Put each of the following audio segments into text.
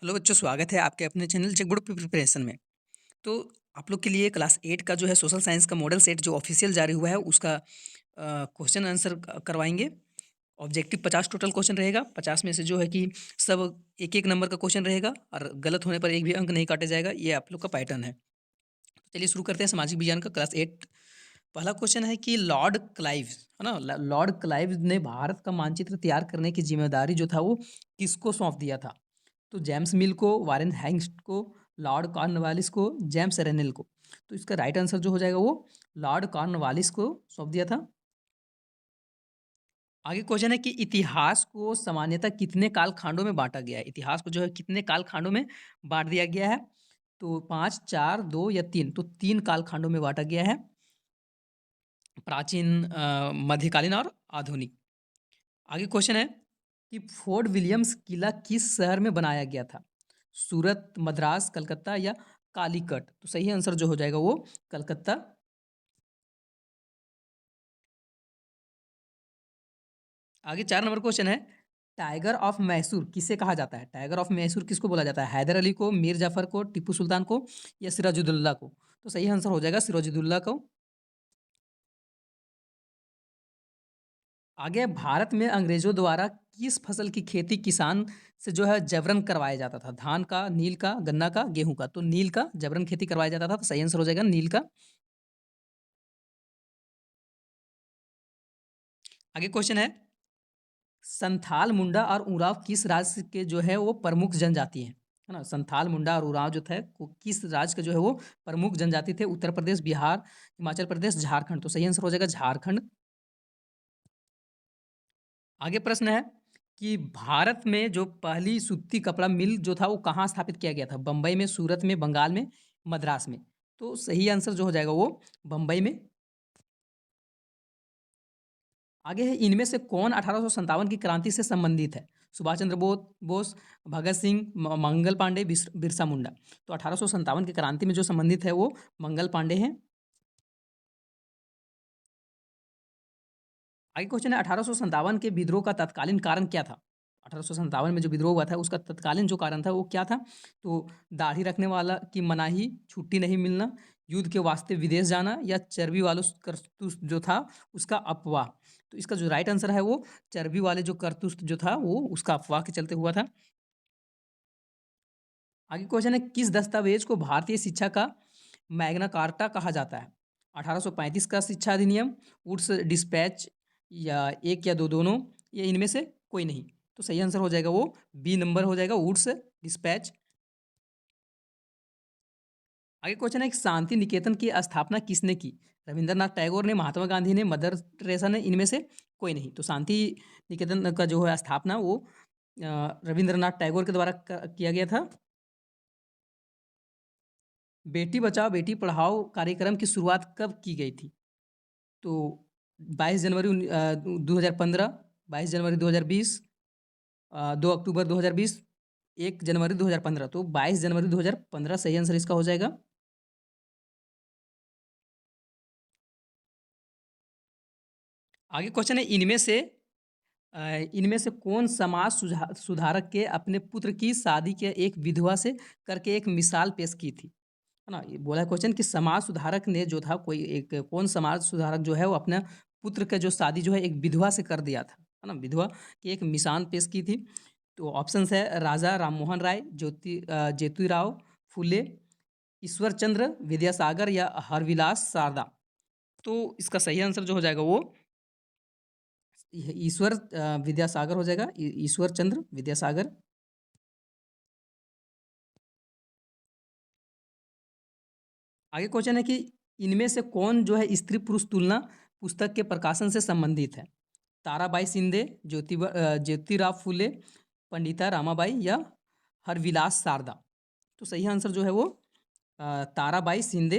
Hello बच्चों, स्वागत है आपके अपने चैनल चेकबोर्ड प्रिपरेशन में। तो आप लोग के लिए क्लास 8 का जो है सोशल साइंस का मॉडल सेट जो ऑफिशियल जारी हुआ है उसका क्वेश्चन आंसर करवाएंगे। ऑब्जेक्टिव 50 टोटल क्वेश्चन रहेगा। 50 में से जो है कि सब एक एक नंबर का क्वेश्चन रहेगा और गलत होने पर एक भी अंक नहीं काटा जाएगा। ये आप लोग का पैटर्न है। चलिए शुरू करते हैं। सामाजिक विज्ञान का क्लास 8 पहला क्वेश्चन है कि लॉर्ड क्लाइव, है ना, लॉर्ड क्लाइव ने भारत का मानचित्र तैयार करने की जिम्मेदारी जो था वो किसको सौंप दिया था? तो जेम्स मिल को, वारेन हेंस्ट को, लॉर्ड कॉर्नवालिस को, जेम्स रेनेल को। तो इसका राइट आंसर जो हो जाएगा वो लॉर्ड कॉर्नवालिस को सौंप दिया था। आगे क्वेश्चन है कि इतिहास को सामान्यतः कितने काल खंडों में बांटा गया है? इतिहास को जो है कितने काल खंडों में बांट दिया गया है? तो 5, 4, 2 या 3। तो 3 काल खंडों में बांटा गया है, प्राचीन, मध्यकालीन और आधुनिक। आगे क्वेश्चन है कि फोर्ट विलियम्स किला किस शहर में बनाया गया था? सूरत, मद्रास, कलकत्ता या कालीकट। तो सही आंसर जो हो जाएगा वो कलकत्ता। आगे 4 नंबर क्वेश्चन है, टाइगर ऑफ मैसूर किसे कहा जाता है? टाइगर ऑफ मैसूर किसको बोला जाता है? हैदर अली को, मीर जाफर को, टीपू सुल्तान को या सिराजुद्दौला को? तो सही आंसर हो जाएगा सिराजुद्दौला को। आगे भारत में अंग्रेजों द्वारा किस फसल की खेती किसान से जो है जबरन करवाया जाता था? धान का, नील का, गन्ना का, गेहूं का। तो नील का जबरन खेती करवाया जाता था। तो सही आंसर हो जाएगा नील का। आगे क्वेश्चन है, संथाल, मुंडा और उरांव किस राज्य के जो है वो प्रमुख जनजाति हैं? है ना, संथाल, मुंडा और उरांव जो थे वो किस राज्य के जो है वो प्रमुख जनजाति थे? उत्तर प्रदेश, बिहार, हिमाचल प्रदेश, झारखंड। तो सही आंसर हो जाएगा झारखंड। आगे प्रश्न है कि भारत में जो पहली सूती कपड़ा मिल जो था वो कहाँ स्थापित किया गया था? बम्बई में, सूरत में, बंगाल में, मद्रास में। तो सही आंसर जो हो जाएगा वो बम्बई में। आगे है, इनमें से कौन 1857 की क्रांति से संबंधित है? सुभाष चंद्र बोस, भगत सिंह, मंगल पांडे, बिरसा मुंडा। तो 1857 की क्रांति में जो संबंधित है वो मंगल पांडे हैं। आगे क्वेश्चन है, 1857 के विद्रोह का तत्कालीन कारण क्या था? 1857 में जो विद्रोह हुआ था उसका तत्कालीन जो कारण था वो क्या था? तो दाढ़ी रखने वाला की मनाही, छुट्टी नहीं मिलना, युद्ध के वास्ते विदेश जाना या चर्बी वालों करतूत जो था उसका अफवाह। तो इसका जो राइट आंसर है वो चर्बी वाले जो करतूत जो था वो उसका अफवाह के चलते हुआ था। आगे क्वेश्चन है, किस दस्तावेज को भारतीय शिक्षा का मैग्ना कार्टा कहा जाता है? 1835 का शिक्षा अधिनियम, वुड्स डिस्पैच या एक या दो दोनों या इनमें से कोई नहीं। तो सही आंसर हो जाएगा वो बी नंबर हो जाएगा, वुड्स डिस्पैच। आगे क्वेश्चन है कि शांति निकेतन की स्थापना किसने की? रविंद्रनाथ टैगोर ने, महात्मा गांधी ने, मदर टेरेसा ने, इनमें से कोई नहीं। तो शांति निकेतन का जो है स्थापना वो रविंद्रनाथ टैगोर के द्वारा किया गया था। बेटी बचाओ बेटी पढ़ाओ कार्यक्रम की शुरुआत कब की गई थी? तो 22 जनवरी 2015, 22 जनवरी 2020, 2 अक्टूबर 2020, 1 जनवरी 2015। तो 22 जनवरी 2015 सही आंसर इसका हो जाएगा। आगे क्वेश्चन है, इनमें से कौन समाज सुधारक के अपने पुत्र की शादी के एक विधवा से करके एक मिसाल पेश की थी? है ना, ये बोला है क्वेश्चन कि समाज सुधारक ने जो था, कोई एक कौन समाज सुधारक जो है वो अपना पुत्र का जो शादी जो है एक विधवा से कर दिया था, है ना, विधवा की एक मिसाल पेश की थी। तो ऑप्शंस है, राजा राममोहन राय, ज्योतिराव फुले, ईश्वर चंद्र विद्यासागर या हरविलास शारदा। तो इसका सही आंसर जो हो जाएगा वो ईश्वर विद्यासागर हो जाएगा, ईश्वर चंद्र विद्यासागर। आगे क्वेश्चन है कि इनमें से कौन जो है स्त्री पुरुष तुलना पुस्तक के प्रकाशन से संबंधित है? ताराबाई शिंदे, ज्योतिराव फूले, पंडिता रामाबाई या हरविलास शारदा। तो सही आंसर जो है वो ताराबाई शिंदे।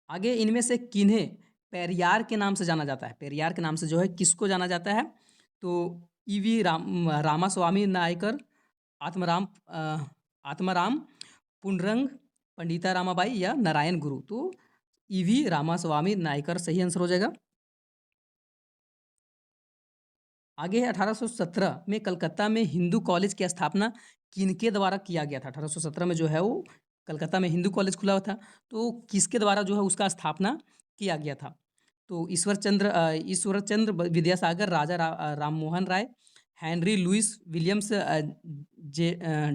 आगे इनमें से किन्हें पेरियार के नाम से जाना जाता है? पेरियार के नाम से जो है किसको जाना जाता है? तो ईवी रामास्वामी नायकर, आत्माराम आत्माराम पुनरंग, पंडिता रामाबाई या नारायण गुरु। तो ईवी रामास्वामी नायकर सही आंसर हो जाएगा। आगे है 1817 में कलकत्ता में हिंदू कॉलेज की स्थापना किनके द्वारा किया गया था? 1817 में जो है वो कलकत्ता में हिंदू कॉलेज खुला हुआ था, तो किसके द्वारा जो है उसका स्थापना किया गया था? तो Ishwar Chandra Vidyasagar, Ram Mohan Roy, Henry Louis Williams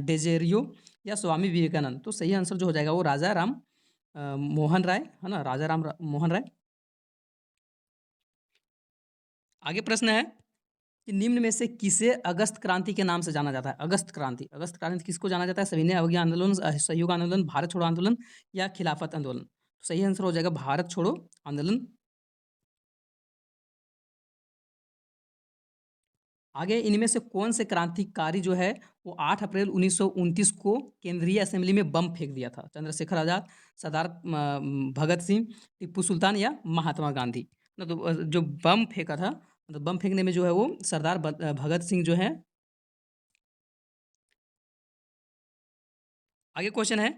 डेजेरियो या स्वामी विवेकानंद। तो सही आंसर जो हो जाएगा वो राजा राम मोहन राय, है ना, मोहन राय। आगे प्रश्न है कि निम्न में से किसे अगस्त क्रांति के नाम से जाना जाता है? अगस्त क्रांति किसको जाना जाता है? सविनय अवज्ञा आंदोलन, सहयोग आंदोलन, भारत छोड़ो आंदोलन या खिलाफत आंदोलन? तो सही आंसर हो जाएगा भारत छोड़ो आंदोलन। आगे इनमें से कौन से क्रांतिकारी जो है वो 8 अप्रैल 1929 को केंद्रीय असेंबली में बम फेंक दिया था? चंद्रशेखर आजाद, सरदार भगत सिंह, टिप्पू सुल्तान या महात्मा गांधी? ना तो जो बम फेंका था, तो बम फेंकने में जो है वो सरदार भगत सिंह जो है। आगे क्वेश्चन है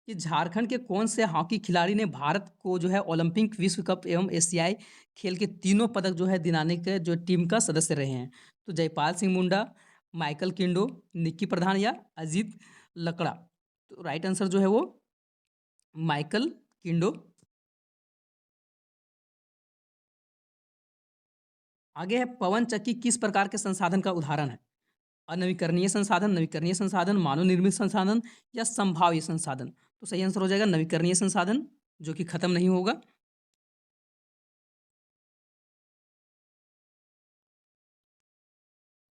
कि झारखंड के कौन से हॉकी खिलाड़ी ने भारत को जो है ओलंपिक, विश्व कप एवं एशियाई खेल के तीनों पदक जो है दिलाने के जो टीम का सदस्य रहे हैं? तो जयपाल सिंह मुंडा, माइकल किंडो, निक्की प्रधान या अजीत लकड़ा? तो राइट आंसर जो है वो माइकल किंडो। आगे है पवन चक्की किस प्रकार के संसाधन का उदाहरण है? अनवीकरणीय संसाधन, नवीकरणीय संसाधन, मानव निर्मित संसाधन या संभाव्य संसाधन? तो सही आंसर हो जाएगा नवीकरणीय संसाधन, जो कि खत्म नहीं होगा।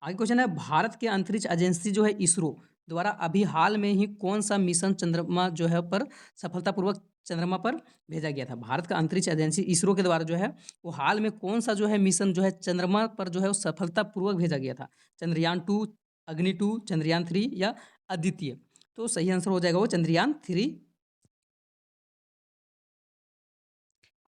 आगे क्वेश्चन है भारत के अंतरिक्ष एजेंसी जो है इसरो द्वारा अभी हाल में ही कौन सा मिशन चंद्रमा जो है पर सफलतापूर्वक चंद्रमा पर भेजा गया था? भारत का अंतरिक्ष एजेंसी इसरो के द्वारा जो है वो हाल में कौन सा जो है मिशन जो है चंद्रमा पर जो है वो सफलतापूर्वक भेजा गया था? चंद्रयान 2, अग्नि 2, चंद्रयान 3 या अद्वितीय? तो सही आंसर हो जाएगा वो चंद्रयान 3।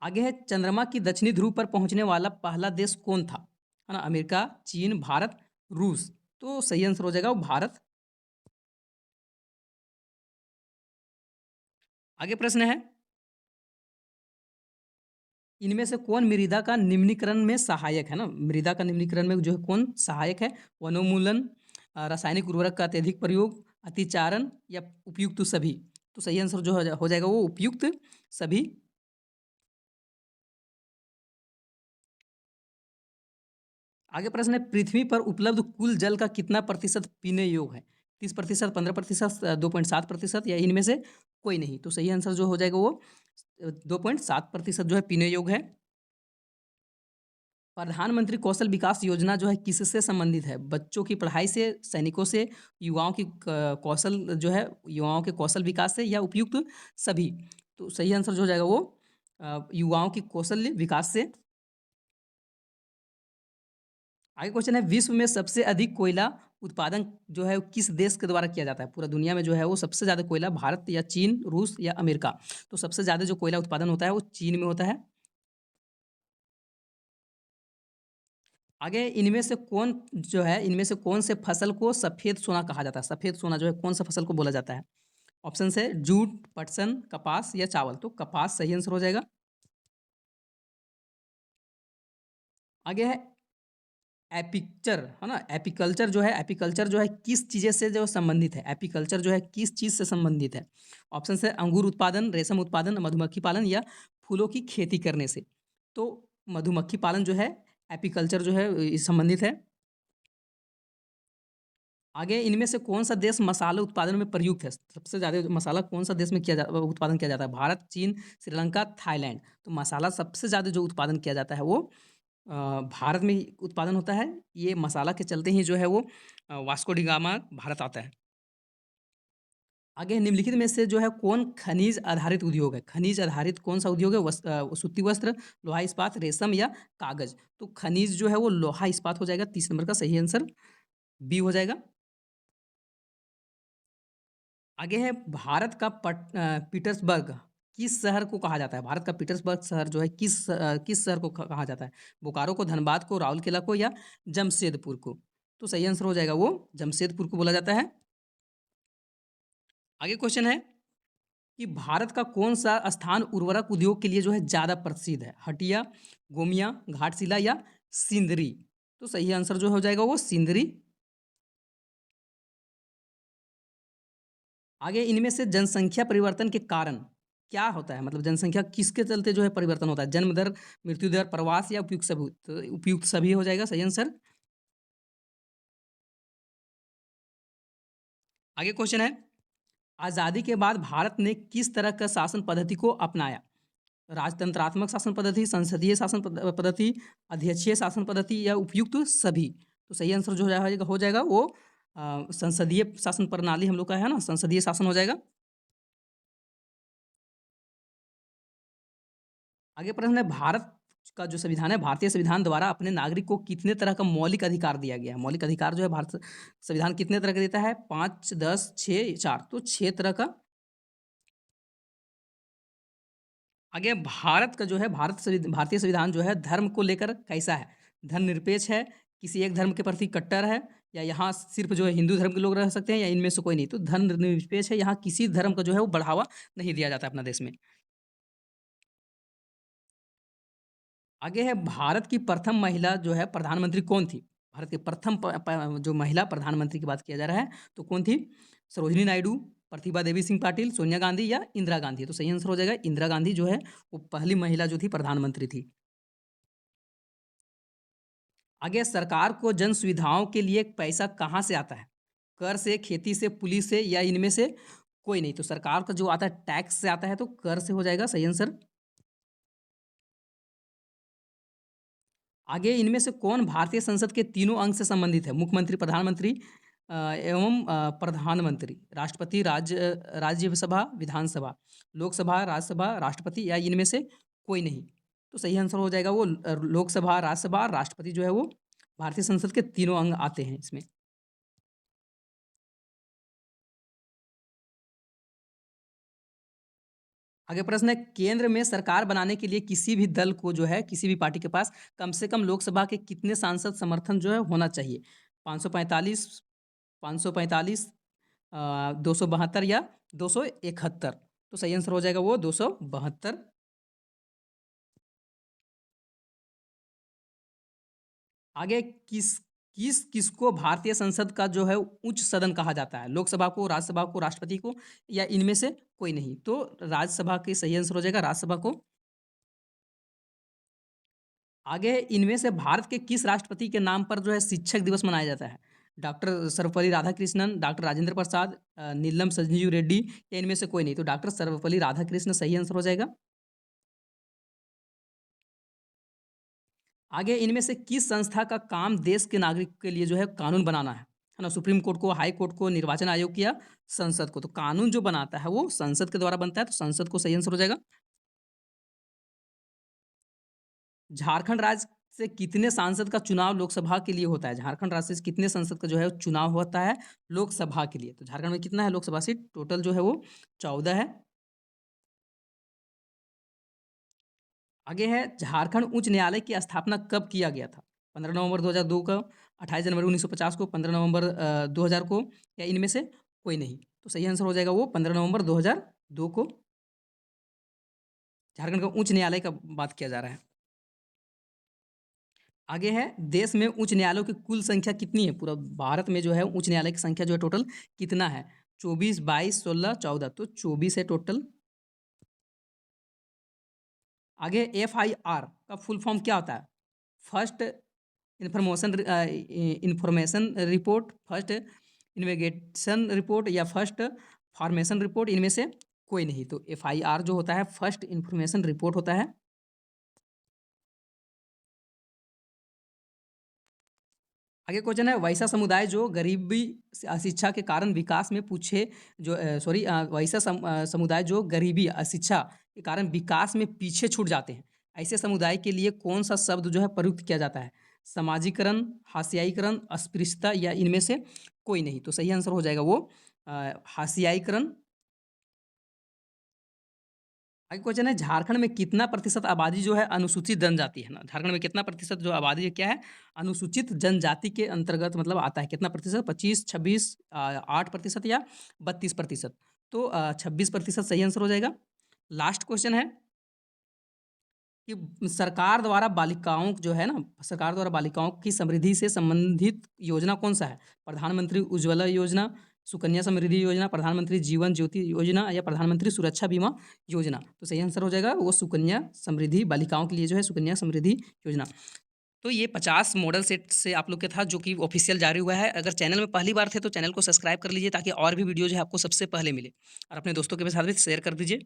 आगे है चंद्रमा की दक्षिणी ध्रुव पर पहुंचने वाला पहला देश कौन था? है ना, अमेरिका, चीन, भारत, रूस? तो सही आंसर हो जाएगा वो भारत। आगे प्रश्न है इनमें से कौन मृदा का निम्नीकरण में सहायक है? ना, मृदा का निम्नीकरण में जो है कौन सहायक है? वनोन्मूलन, रासायनिक उर्वरक का अत्यधिक प्रयोग, अतिचारण या उपयुक्त सभी? तो सही आंसर जो हो जाएगा वो उपयुक्त सभी। आगे प्रश्न है पृथ्वी पर उपलब्ध कुल जल का कितना प्रतिशत पीने योग्य है? 30%, 15%, 2.7% या इनमें से कोई नहीं? तो सही आंसर जो हो जाएगा वो 2.7% जो है पीने योग्य है। प्रधानमंत्री कौशल विकास योजना जो है किससे संबंधित है? बच्चों की पढ़ाई से, सैनिकों से, युवाओं की कौशल जो है युवाओं के कौशल विकास से या उपयुक्त सभी? तो सही आंसर जो हो जाएगा वो युवाओं की कौशल विकास से। आगे क्वेश्चन है विश्व में सबसे अधिक कोयला उत्पादन जो है वो किस देश के द्वारा किया जाता है? पूरा दुनिया में जो है वो सबसे ज़्यादा कोयला भारत या चीन, रूस या अमेरिका? तो सबसे ज़्यादा जो कोयला उत्पादन होता है वो चीन में होता है। आगे इनमें से कौन से फसल को सफ़ेद सोना कहा जाता है? सफ़ेद सोना जो है कौन सा फसल को बोला जाता है? ऑप्शन है जूट, पटसन, कपास या चावल? तो कपास सही आंसर हो जाएगा। आगे है एपिकल्चर, है ना, एपिकल्चर जो है किस चीज़ें से जो संबंधित है? एपिकल्चर जो है किस चीज़ से संबंधित है? ऑप्शन है अंगूर उत्पादन, रेशम उत्पादन, मधुमक्खी पालन या फूलों की खेती करने से? तो मधुमक्खी पालन जो है एपिकल्चर जो है संबंधित है। आगे इनमें से कौन सा देश मसाला उत्पादन में प्रयुक्त है? सबसे ज़्यादा मसाला कौन सा देश में उत्पादन किया जाता है? भारत, चीन, श्रीलंका, थाईलैंड? तो मसाला सबसे ज़्यादा जो उत्पादन किया जाता है वो भारत में ही उत्पादन होता है। ये मसाला के चलते ही जो है वो वास्को डी गामा भारत आता है। आगे निम्नलिखित में से जो है कौन खनिज आधारित उद्योग है? खनिज आधारित कौन सा उद्योग है? सूती वस्त्र, लोहा इस्पात, रेशम या कागज? तो खनिज जो है वो लोहा इस्पात हो जाएगा। 30 नंबर का सही आंसर बी हो जाएगा। आगे है भारत का पीटर्सबर्ग किस शहर को कहा जाता है? भारत का पीटर्सबर्ग शहर जो है किस शहर को कहा जाता है? बोकारो को, धनबाद को, राउरकेला को या जमशेदपुर को? तो सही आंसर हो जाएगा वो जमशेदपुर को बोला जाता है। आगे क्वेश्चन है कि भारत का कौन सा स्थान उर्वरक उद्योग के लिए जो है ज़्यादा प्रसिद्ध है? हटिया, गोमिया, घाटशिला या सिंदरी। तो सही आंसर जो हो जाएगा वो सिंदरी। आगे इनमें से जनसंख्या परिवर्तन के कारण क्या होता है? मतलब जनसंख्या किसके चलते जो है परिवर्तन होता है? जन्म दर, मृत्यु दर, प्रवास या उपयुक्त सभी? तो उपयुक्त सभी हो जाएगा सही आंसर। आगे क्वेश्चन है, आज़ादी के बाद भारत ने किस तरह का शासन पद्धति को अपनाया? राजतंत्रात्मक शासन पद्धति, संसदीय शासन पद्धति, अध्यक्षीय शासन पद्धति या उपयुक्त सभी? तो सही आंसर जो हो जाएगा वो संसदीय शासन प्रणाली हम लोग का है ना, संसदीय शासन हो जाएगा। आगे प्रश्न है, भारत का जो संविधान है, भारतीय संविधान द्वारा अपने नागरिक को कितने तरह का मौलिक अधिकार दिया गया है? मौलिक अधिकार जो है भारत संविधान कितने तरह का देता है? 5, 10, 6, 4। तो 6 तरह का। आगे भारत का जो है भारतीय संविधान जो है धर्म को लेकर कैसा है? धर्मनिरपेक्ष है, किसी एक धर्म के प्रति कट्टर है, या यहाँ सिर्फ जो है हिंदू धर्म के लोग रह सकते हैं, या इनमें से कोई नहीं? तो धर्मनिरपेक्ष है, यहाँ किसी धर्म का जो है वो बढ़ावा नहीं दिया जाता है अपना देश में। आगे है, भारत की प्रथम महिला जो है प्रधानमंत्री कौन थी? भारत की प्रथम जो महिला प्रधानमंत्री की बात किया जा रहा है, तो कौन थी? सरोजिनी नायडू, प्रतिभा देवी सिंह पाटिल, सोनिया गांधी या इंदिरा गांधी? तो सही आंसर हो जाएगा इंदिरा गांधी जो है वो पहली महिला जो थी प्रधानमंत्री थी। आगे, सरकार को जन सुविधाओं के लिए पैसा कहाँ से आता है? कर से, खेती से, पुलिस से या इनमें से कोई नहीं? तो सरकार का जो आता है टैक्स से आता है, तो कर से हो जाएगा सही आंसर। आगे इनमें से कौन भारतीय संसद के तीनों अंग से संबंधित है? मुख्यमंत्री, प्रधानमंत्री एवं प्रधानमंत्री, राष्ट्रपति, राज्यसभा, विधानसभा, लोकसभा, राज्यसभा, राष्ट्रपति या इनमें से कोई नहीं? तो सही आंसर हो जाएगा वो लोकसभा, राज्यसभा, राष्ट्रपति जो है वो भारतीय संसद के तीनों अंग आते हैं इसमें। आगे प्रश्न है, केंद्र में सरकार बनाने के लिए किसी भी दल को जो है, किसी भी पार्टी के पास कम से कम लोकसभा के कितने सांसद समर्थन जो है होना चाहिए? 545, 545, 272 या 271? तो सही आंसर हो जाएगा वो 272। आगे किसको भारतीय संसद का जो है उच्च सदन कहा जाता है? लोकसभा को, राज्यसभा को, राष्ट्रपति को या इनमें से कोई नहीं? तो राज्यसभा के सही आंसर हो जाएगा राज्यसभा को। आगे इनमें से भारत के किस राष्ट्रपति के नाम पर जो है शिक्षक दिवस मनाया जाता है? डॉक्टर सर्वपल्ली राधाकृष्णन, डॉक्टर राजेंद्र प्रसाद, नीलम संजीव रेड्डी या इनमें से कोई नहीं? तो डॉक्टर सर्वपल्ली राधाकृष्णन सही आंसर हो जाएगा। आगे इनमें से किस संस्था का काम देश के नागरिक के लिए जो है कानून बनाना है ना? सुप्रीम कोर्ट को, हाई कोर्ट को, निर्वाचन आयोग या संसद को? तो कानून जो बनाता है वो संसद के द्वारा बनता है, तो संसद को सही आंसर हो जाएगा। झारखंड राज्य से कितने सांसद का चुनाव लोकसभा के लिए होता है? झारखंड राज्य से कितने सांसद का जो है चुनाव होता है लोकसभा के लिए? तो झारखंड में कितना है लोकसभा सीट? टोटल जो है वो 14 है। आगे है, झारखंड उच्च न्यायालय की स्थापना कब किया गया था? 15 नवंबर 2002 को, 28 जनवरी 1950 को, 15 नवंबर 2000 को या इनमें से कोई नहीं? तो सही आंसर हो जाएगा वो 15 नवंबर 2002 को। झारखंड का उच्च न्यायालय का बात किया जा रहा है। आगे है, देश में उच्च न्यायालयों की कुल संख्या कितनी है? पूरा भारत में जो है उच्च न्यायालय की संख्या जो है टोटल कितना है? 24, 22, 16, 14? तो 24 है टोटल। आगे एफआईआर का फुल फॉर्म क्या होता है? First information report, first investigation report या फर्स्ट फॉर्मेशन रिपोर्ट? इनमें से कोई नहीं? तो एफआईआर जो होता है फर्स्ट इंफॉर्मेशन रिपोर्ट होता है। आगे क्वेश्चन है, वैसा समुदाय जो गरीबी अशिक्षा के कारण विकास में पूछे जो वैसा समुदाय जो गरीबी अशिक्षा के कारण विकास में पीछे छूट जाते हैं, ऐसे समुदाय के लिए कौन सा शब्द जो है प्रयुक्त किया जाता है? समाजीकरण, हाशियाईकरण, अस्पृश्यता या इनमें से कोई नहीं? तो सही आंसर हो जाएगा वो हाशियाईकरण। आगे क्वेश्चन है, झारखंड में कितना प्रतिशत आबादी जो है अनुसूचित जनजाति है ना? झारखंड में कितना प्रतिशत जो आबादी है क्या है? अनुसूचित जनजाति के अंतर्गत मतलब आता है। कितना प्रतिशत? 25, 26, 8% या 32%? तो 26% सही आंसर हो जाएगा। लास्ट क्वेश्चन है, कि सरकार द्वारा बालिकाओं जो है ना, सरकार द्वारा बालिकाओं की समृद्धि से संबंधित योजना कौन-सा है? प्रधानमंत्री उज्ज्वला योजना, सुकन्या समृद्धि योजना, प्रधानमंत्री जीवन ज्योति योजना या प्रधानमंत्री सुरक्षा बीमा योजना। तो सही आंसर हो जाएगा वो सुकन्या समृद्धि, बालिकाओं के लिए जो है सुकन्या समृद्धि योजना। तो ये 50 मॉडल सेट से आप लोग के था जो कि ऑफ़िशियल जारी हुआ है। अगर चैनल में पहली बार थे तो चैनल को सब्सक्राइब कर लीजिए ताकि और भी वीडियो जो है आपको सबसे पहले मिले और अपने दोस्तों के भी साथ भी शेयर कर दीजिए।